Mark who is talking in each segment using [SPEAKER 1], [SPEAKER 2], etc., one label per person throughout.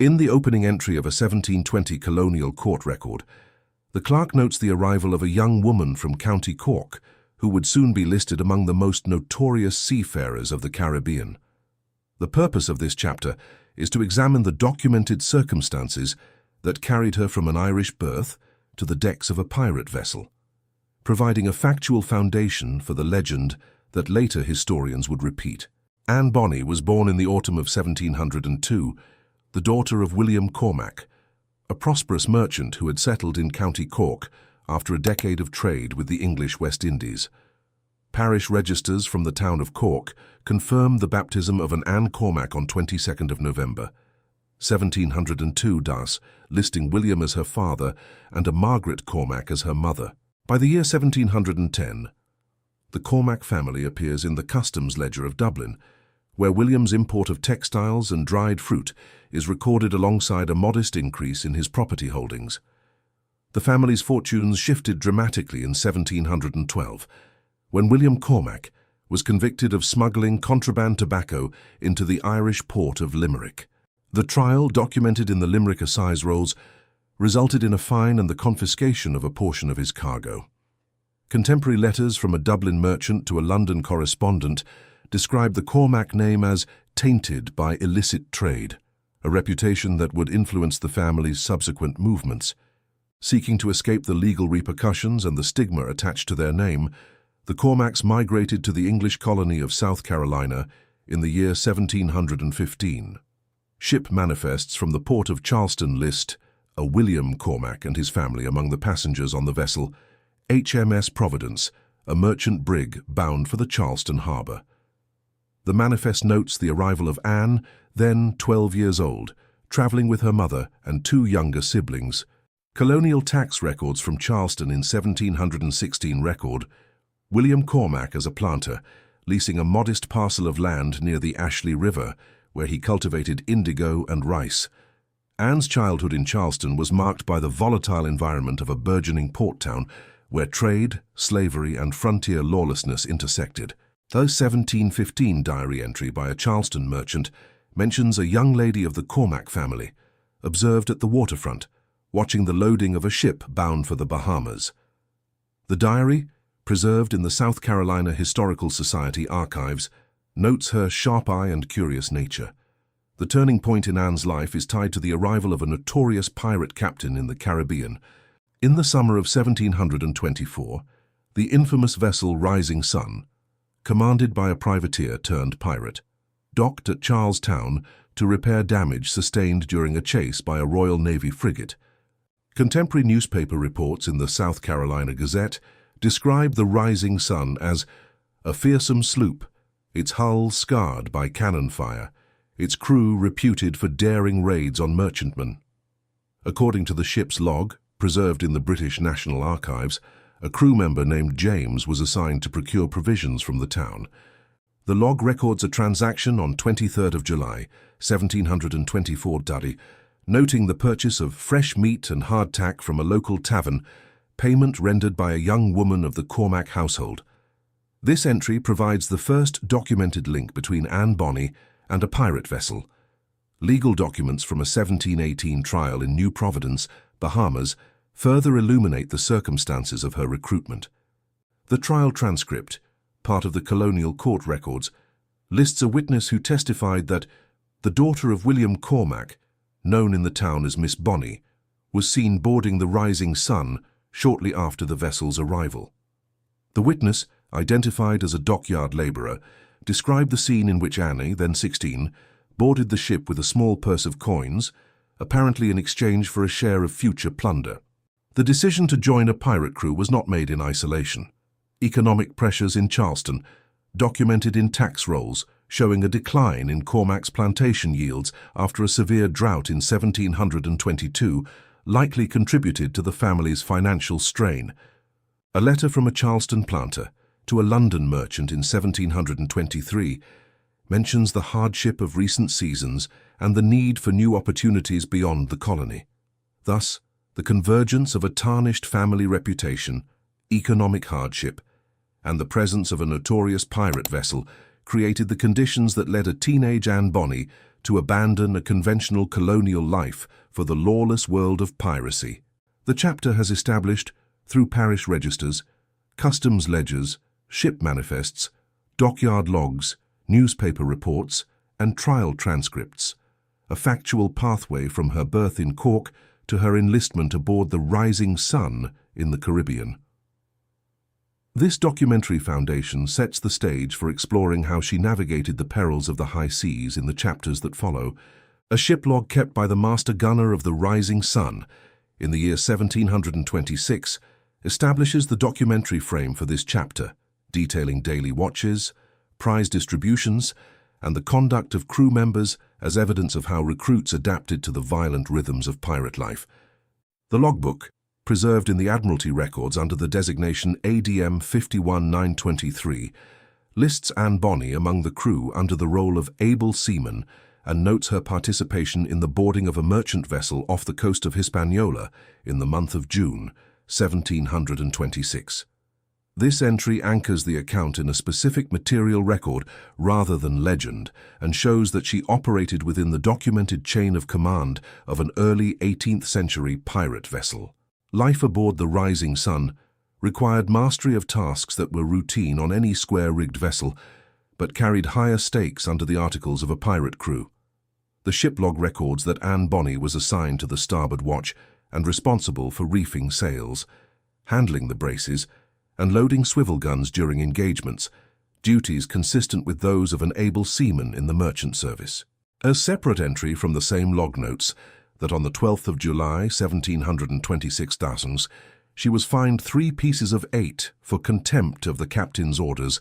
[SPEAKER 1] In the opening entry of a 1720 colonial court record, the clerk notes the arrival of a young woman from County Cork, who would soon be listed among the most notorious seafarers of the Caribbean. The purpose of this chapter is to examine the documented circumstances that carried her from an Irish birth to the decks of a pirate vessel, providing a factual foundation for the legend that later historians would repeat. Anne Bonny was born in the autumn of 1702, the daughter of William Cormac, a prosperous merchant who had settled in County Cork after a decade of trade with the English West Indies. Parish registers from the town of Cork confirm the baptism of an Anne Cormac on 22nd of November, 1702 thus, listing William as her father and a Margaret Cormac as her mother. By the year 1710, the Cormac family appears in the customs ledger of Dublin, where William's import of textiles and dried fruit is recorded alongside a modest increase in his property holdings. The family's fortunes shifted dramatically in 1712, when William Cormac was convicted of smuggling contraband tobacco into the Irish port of Limerick. The trial, documented in the Limerick Assize Rolls, resulted in a fine and the confiscation of a portion of his cargo. Contemporary letters from a Dublin merchant to a London correspondent describe the Cormac name as tainted by illicit trade, a reputation that would influence the family's subsequent movements. Seeking to escape the legal repercussions and the stigma attached to their name, the Cormacs migrated to the English colony of South Carolina in the year 1715. Ship manifests from the port of Charleston list a William Cormac and his family among the passengers on the vessel HMS Providence, a merchant brig bound for the Charleston harbor. The manifest notes the arrival of Anne, then 12 years old, traveling with her mother and two younger siblings. Colonial tax records from Charleston in 1716 record William Cormac as a planter, leasing a modest parcel of land near the Ashley River, where he cultivated indigo and rice. Anne's childhood in Charleston was marked by the volatile environment of a burgeoning port town, where trade, slavery, and frontier lawlessness intersected. The 1715 diary entry by a Charleston merchant mentions a young lady of the Cormac family, observed at the waterfront, watching the loading of a ship bound for the Bahamas. The diary, preserved in the South Carolina Historical Society archives, notes her sharp eye and curious nature. The turning point in Anne's life is tied to the arrival of a notorious pirate captain in the Caribbean. In the summer of 1724, the infamous vessel Rising Sun, commanded by a privateer turned pirate, docked at Charlestown to repair damage sustained during a chase by a Royal Navy frigate. Contemporary newspaper reports in the South Carolina Gazette describe the Rising Sun as a fearsome sloop, its hull scarred by cannon fire, its crew reputed for daring raids on merchantmen. According to the ship's log, preserved in the British National Archives, a crew member named James was assigned to procure provisions from the town. The log records a transaction on 23rd of July, 1724 Duddy, noting the purchase of fresh meat and hardtack from a local tavern, payment rendered by a young woman of the Cormac household. This entry provides the first documented link between Anne Bonny and a pirate vessel. Legal documents from a 1718 trial in New Providence, Bahamas, further illuminate the circumstances of her recruitment. The trial transcript, part of the colonial court records, lists a witness who testified that the daughter of William Cormac, known in the town as Miss Bonny, was seen boarding the Rising Sun shortly after the vessel's arrival. The witness, identified as a dockyard labourer, described the scene in which Annie, then 16, boarded the ship with a small purse of coins, apparently in exchange for a share of future plunder. The decision to join a pirate crew was not made in isolation. Economic pressures in Charleston, documented in tax rolls, showing a decline in Cormac's plantation yields after a severe drought in 1722, likely contributed to the family's financial strain. A letter from a Charleston planter to a London merchant in 1723 mentions the hardship of recent seasons and the need for new opportunities beyond the colony. Thus, the convergence of a tarnished family reputation, economic hardship, and the presence of a notorious pirate vessel created the conditions that led a teenage Anne Bonny to abandon a conventional colonial life for the lawless world of piracy. The chapter has established, through parish registers, customs ledgers, ship manifests, dockyard logs, newspaper reports, and trial transcripts, a factual pathway from her birth in Cork to her enlistment aboard the Rising Sun in the Caribbean. This documentary foundation sets the stage for exploring how she navigated the perils of the high seas in the chapters that follow. A ship log kept by the master gunner of the Rising Sun in the year 1726 establishes the documentary frame for this chapter, detailing daily watches, prize distributions, and the conduct of crew members as evidence of how recruits adapted to the violent rhythms of pirate life. The logbook, preserved in the Admiralty records under the designation ADM 51923, lists Anne Bonny among the crew under the role of able seaman and notes her participation in the boarding of a merchant vessel off the coast of Hispaniola in the month of June, 1726. This entry anchors the account in a specific material record rather than legend and shows that she operated within the documented chain of command of an early 18th century pirate vessel. Life aboard the Rising Sun required mastery of tasks that were routine on any square-rigged vessel, but carried higher stakes under the articles of a pirate crew. The shiplog records that Anne Bonny was assigned to the starboard watch and responsible for reefing sails, handling the braces, and loading swivel guns during engagements, duties consistent with those of an able seaman in the merchant service. A separate entry from the same log notes that on the 12th of July, 1726, she was fined 3 pieces of 8 for contempt of the captain's orders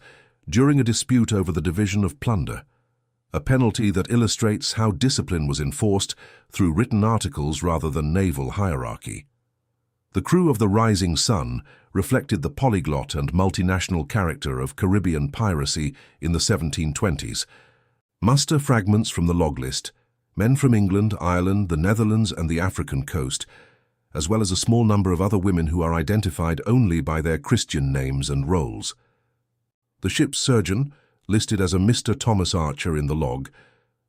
[SPEAKER 1] during a dispute over the division of plunder, a penalty that illustrates how discipline was enforced through written articles rather than naval hierarchy. The crew of the Rising Sun reflected the polyglot and multinational character of Caribbean piracy in the 1720s. Muster fragments from the log list, men from England, Ireland, the Netherlands and the African coast, as well as a small number of other women who are identified only by their Christian names and roles. The ship's surgeon, listed as a Mr. Thomas Archer in the log,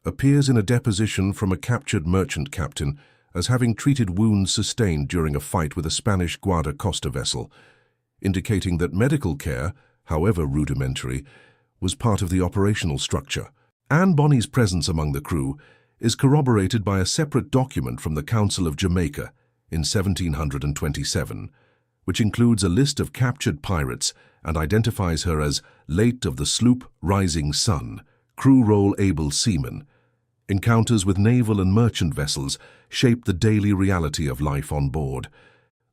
[SPEAKER 1] appears in a deposition from a captured merchant captain as having treated wounds sustained during a fight with a Spanish Guarda Costa vessel, indicating that medical care, however rudimentary, was part of the operational structure. Anne Bonny's presence among the crew is corroborated by a separate document from the Council of Jamaica in 1727, which includes a list of captured pirates and identifies her as late of the sloop Rising Sun, crew roll able seaman. Encounters with naval and merchant vessels shaped the daily reality of life on board.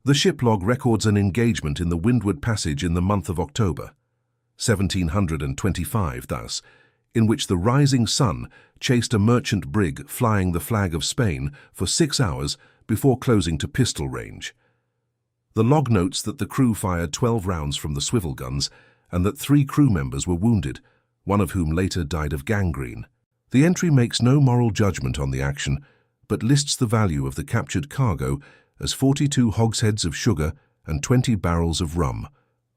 [SPEAKER 1] The shiplog records an engagement in the Windward Passage in the month of October, 1725 thus, in which the Rising Sun chased a merchant brig flying the flag of Spain for 6 hours before closing to pistol range. The log notes that the crew fired 12 rounds from the swivel guns and that 3 crew members were wounded, one of whom later died of gangrene. The entry makes no moral judgment on the action, but lists the value of the captured cargo as 42 hogsheads of sugar and 20 barrels of rum,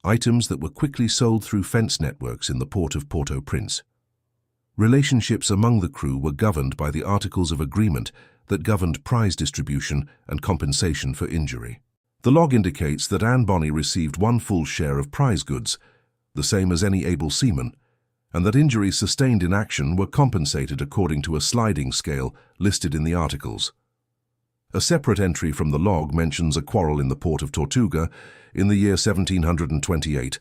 [SPEAKER 1] items that were quickly sold through fence networks in the port of Port-au-Prince. Relationships among the crew were governed by the Articles of Agreement that governed prize distribution and compensation for injury. The log indicates that Anne Bonny received 1 full share of prize goods, the same as any able seaman, and that injuries sustained in action were compensated according to a sliding scale listed in the articles. A separate entry from the log mentions a quarrel in the port of Tortuga in the year 1728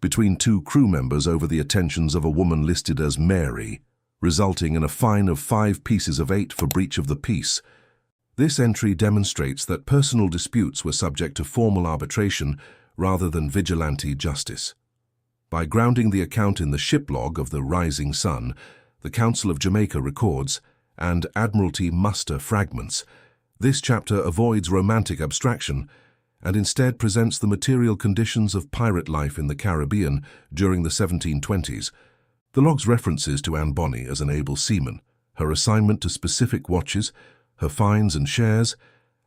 [SPEAKER 1] between 2 crew members over the attentions of a woman listed as Mary, resulting in a fine of 5 pieces of 8 for breach of the peace. This entry demonstrates that personal disputes were subject to formal arbitration rather than vigilante justice. By grounding the account in the shiplog of the Rising Sun, the Council of Jamaica records, and Admiralty muster fragments, this chapter avoids romantic abstraction and instead presents the material conditions of pirate life in the Caribbean during the 1720s. The log's references to Anne Bonny as an able seaman, her assignment to specific watches, her fines and shares,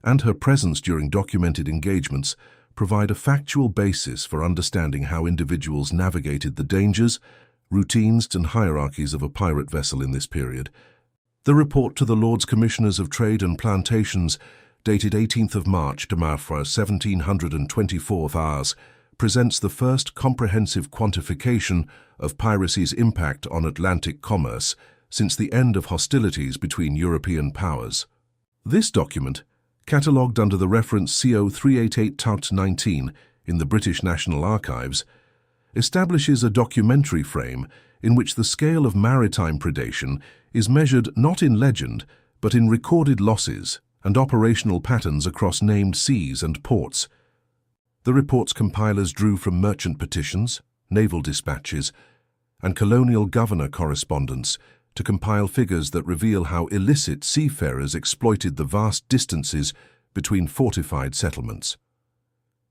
[SPEAKER 1] and her presence during documented engagements provide a factual basis for understanding how individuals navigated the dangers, routines, and hierarchies of a pirate vessel in this period. The report to the Lords Commissioners of Trade and Plantations, dated 18th of March to 1724 hours, presents the first comprehensive quantification of piracy's impact on Atlantic commerce since the end of hostilities between European powers. This document, catalogued under the reference CO 388-19 in the British National Archives, establishes a documentary frame in which the scale of maritime predation is measured not in legend but in recorded losses and operational patterns across named seas and ports. The report's compilers drew from merchant petitions, naval dispatches, and colonial governor correspondence to compile figures that reveal how illicit seafarers exploited the vast distances between fortified settlements.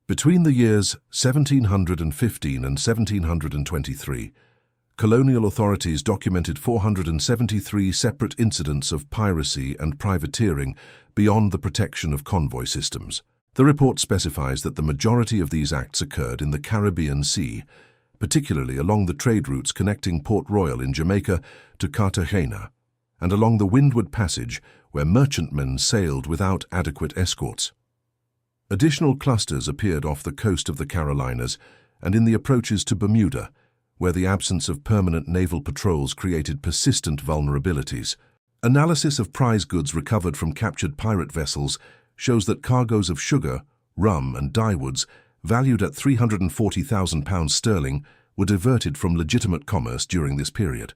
[SPEAKER 1] Between the years 1715 and 1723, colonial authorities documented 473 separate incidents of piracy and privateering beyond the protection of convoy systems. The report specifies that the majority of these acts occurred in the Caribbean Sea, particularly along the trade routes connecting Port Royal in Jamaica to Cartagena, and along the Windward Passage, where merchantmen sailed without adequate escorts. Additional clusters appeared off the coast of the Carolinas and in the approaches to Bermuda, where the absence of permanent naval patrols created persistent vulnerabilities. Analysis of prize goods recovered from captured pirate vessels shows that cargoes of sugar, rum, and dyewoods, valued at £340,000 were diverted from legitimate commerce during this period.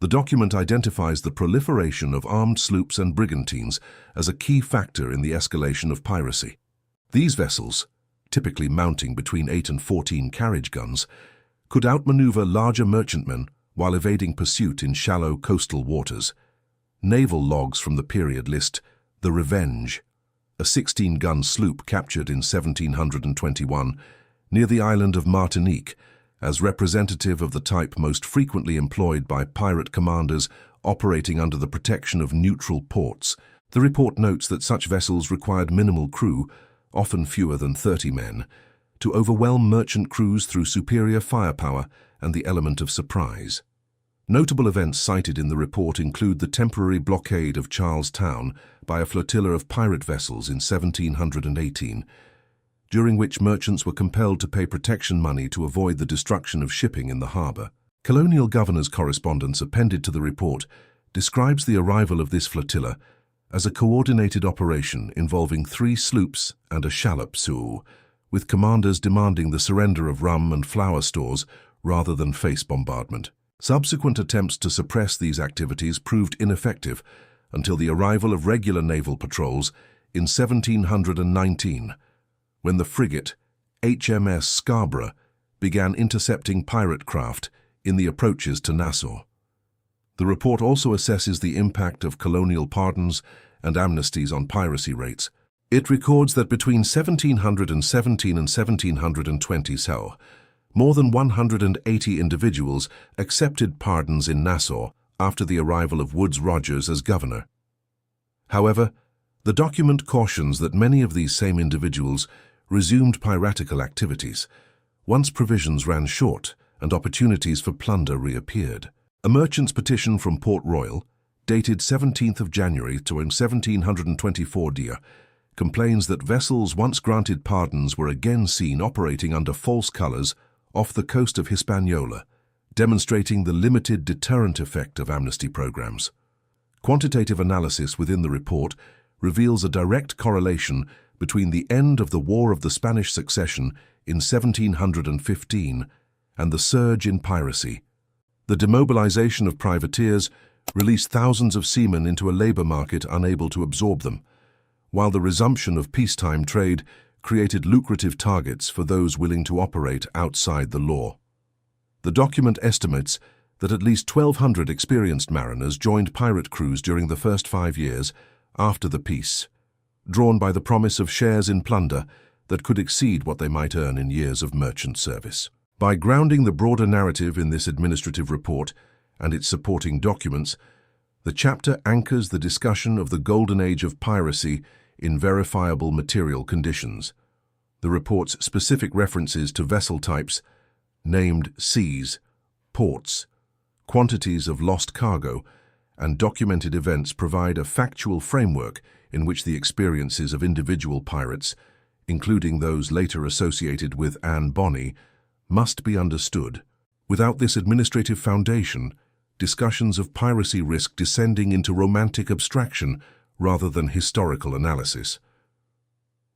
[SPEAKER 1] The document identifies the proliferation of armed sloops and brigantines as a key factor in the escalation of piracy. These vessels, typically mounting between 8 and 14 carriage guns, could outmaneuver larger merchantmen while evading pursuit in shallow coastal waters. Naval logs from the period list the Revenge, a 16-gun sloop captured in 1721 near the island of Martinique, as representative of the type most frequently employed by pirate commanders operating under the protection of neutral ports. The report notes that such vessels required minimal crew, often fewer than 30 men, to overwhelm merchant crews through superior firepower and the element of surprise. Notable events cited in the report include the temporary blockade of Charlestown by a flotilla of pirate vessels in 1718, during which merchants were compelled to pay protection money to avoid the destruction of shipping in the harbour. Colonial governor's correspondence appended to the report describes the arrival of this flotilla as a coordinated operation involving 3 sloops and a shallop Sioux, with commanders demanding the surrender of rum and flour stores rather than face bombardment. Subsequent attempts to suppress these activities proved ineffective until the arrival of regular naval patrols in 1719, when the frigate HMS Scarborough began intercepting pirate craft in the approaches to Nassau. The report also assesses the impact of colonial pardons and amnesties on piracy rates. It records that between 1717 and 1720 more than 180 individuals accepted pardons in Nassau after the arrival of Woodes Rogers as governor. However, the document cautions that many of these same individuals resumed piratical activities once provisions ran short and opportunities for plunder reappeared. A merchant's petition from Port Royal, dated 17th of January to 1724 complains that vessels once granted pardons were again seen operating under false colors off the coast of Hispaniola, demonstrating the limited deterrent effect of amnesty programs. Quantitative analysis within the report reveals a direct correlation between the end of the War of the Spanish Succession in 1715 and the surge in piracy. The demobilization of privateers released thousands of seamen into a labor market unable to absorb them, while the resumption of peacetime trade created lucrative targets for those willing to operate outside the law. The document estimates that at least 1,200 experienced mariners joined pirate crews during the first 5 years after the peace, drawn by the promise of shares in plunder that could exceed what they might earn in years of merchant service. By grounding the broader narrative in this administrative report and its supporting documents, the chapter anchors the discussion of the golden age of piracy in verifiable material conditions. The report's specific references to vessel types, named seas, ports, quantities of lost cargo, and documented events provide a factual framework in which the experiences of individual pirates, including those later associated with Anne Bonny, must be understood. Without this administrative foundation, discussions of piracy risk descending into romantic abstraction rather than historical analysis.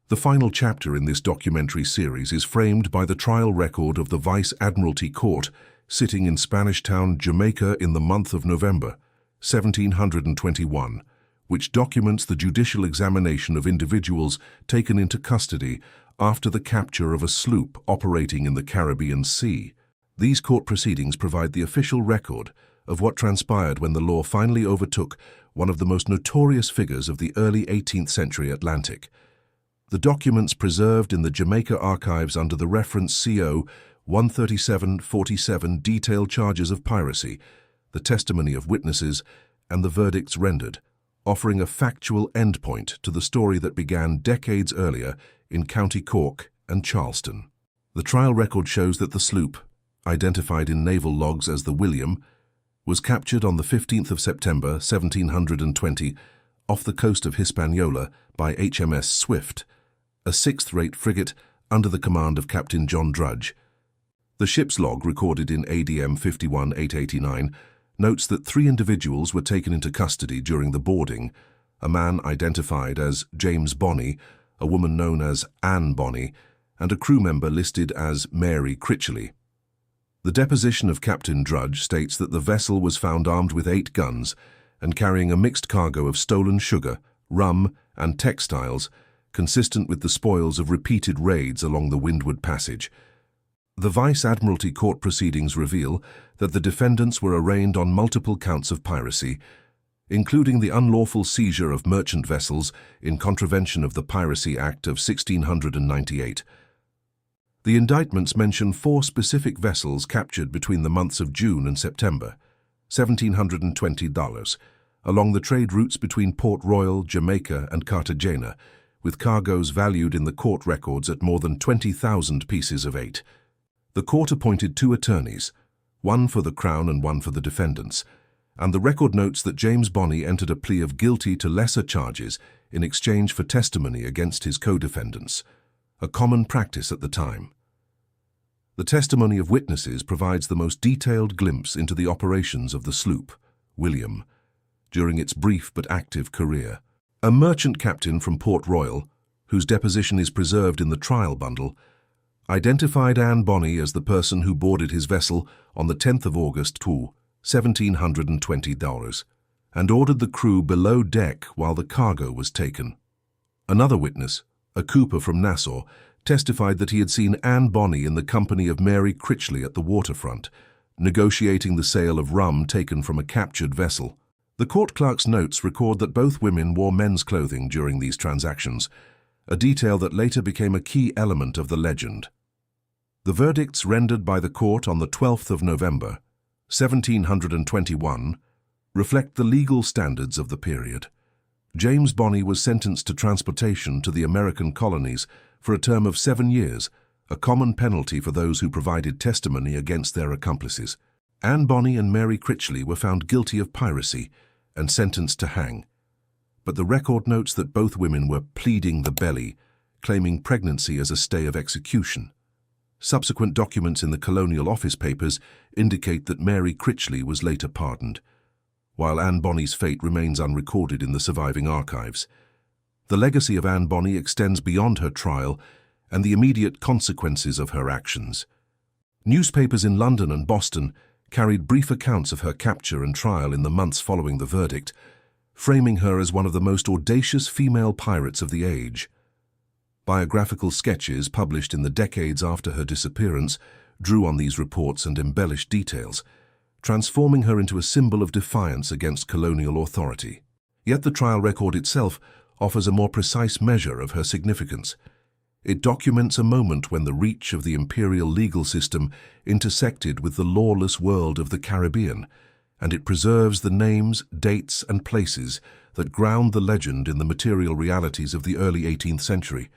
[SPEAKER 1] The final chapter in this documentary series is framed by the trial record of the Vice Admiralty Court sitting in Spanish Town, Jamaica in the month of November, 1721, which documents the judicial examination of individuals taken into custody after the capture of a sloop operating in the Caribbean Sea. These court proceedings provide the official record of what transpired when the law finally overtook one of the most notorious figures of the early 18th century Atlantic. The documents preserved in the Jamaica archives under the reference CO 13747 detail charges of piracy, the testimony of witnesses, and the verdicts rendered, offering a factual endpoint to the story that began decades earlier in County Cork and Charleston. The trial record shows that the sloop, identified in naval logs as the William, was captured on the 15th of September 1720 off the coast of Hispaniola by HMS Swift, a sixth-rate frigate under the command of Captain John Drudge. The ship's log, recorded in ADM 51889, notes that 3 individuals were taken into custody during the boarding: a man identified as James Bonny, a woman known as Anne Bonny, and a crew member listed as Mary Critchley. The deposition of Captain Drudge states that the vessel was found armed with 8 guns and carrying a mixed cargo of stolen sugar, rum, and textiles, consistent with the spoils of repeated raids along the Windward Passage. The Vice Admiralty Court proceedings reveal that the defendants were arraigned on multiple counts of piracy, including the unlawful seizure of merchant vessels in contravention of the Piracy Act of 1698. The indictments mention 4 specific vessels captured between the months of June and September, $1,720, along the trade routes between Port Royal, Jamaica, and Cartagena, with cargoes valued in the court records at more than 20,000 pieces of 8. The court appointed 2 attorneys, one for the Crown and one for the defendants, and the record notes that James Bonny entered a plea of guilty to lesser charges in exchange for testimony against his co-defendants, a common practice at the time. The testimony of witnesses provides the most detailed glimpse into the operations of the sloop, William, during its brief but active career. A merchant captain from Port Royal, whose deposition is preserved in the trial bundle, identified Anne Bonny as the person who boarded his vessel on the 10th of August to $1,720 and ordered the crew below deck while the cargo was taken. Another witness, a cooper from Nassau, testified that he had seen Anne Bonny in the company of Mary Critchley at the waterfront, negotiating the sale of rum taken from a captured vessel. The court clerk's notes record that both women wore men's clothing during these transactions, a detail that later became a key element of the legend. The verdicts rendered by the court on the 12th of November, 1721, reflect the legal standards of the period. James Bonny was sentenced to transportation to the American colonies for a term of 7 years, a common penalty for those who provided testimony against their accomplices. Anne Bonny and Mary Critchley were found guilty of piracy and sentenced to hang, but the record notes that both women were pleading the belly, claiming pregnancy as a stay of execution. Subsequent documents in the colonial office papers indicate that Mary Critchley was later pardoned, while Anne Bonny's fate remains unrecorded in the surviving archives. The legacy of Anne Bonny extends beyond her trial and the immediate consequences of her actions. Newspapers in London and Boston carried brief accounts of her capture and trial in the months following the verdict, framing her as one of the most audacious female pirates of the age. Biographical sketches published in the decades after her disappearance drew on these reports and embellished details, transforming her into a symbol of defiance against colonial authority. Yet the trial record itself offers a more precise measure of her significance. It documents a moment when the reach of the imperial legal system intersected with the lawless world of the Caribbean, and it preserves the names, dates, and places that ground the legend in the material realities of the early 18th century.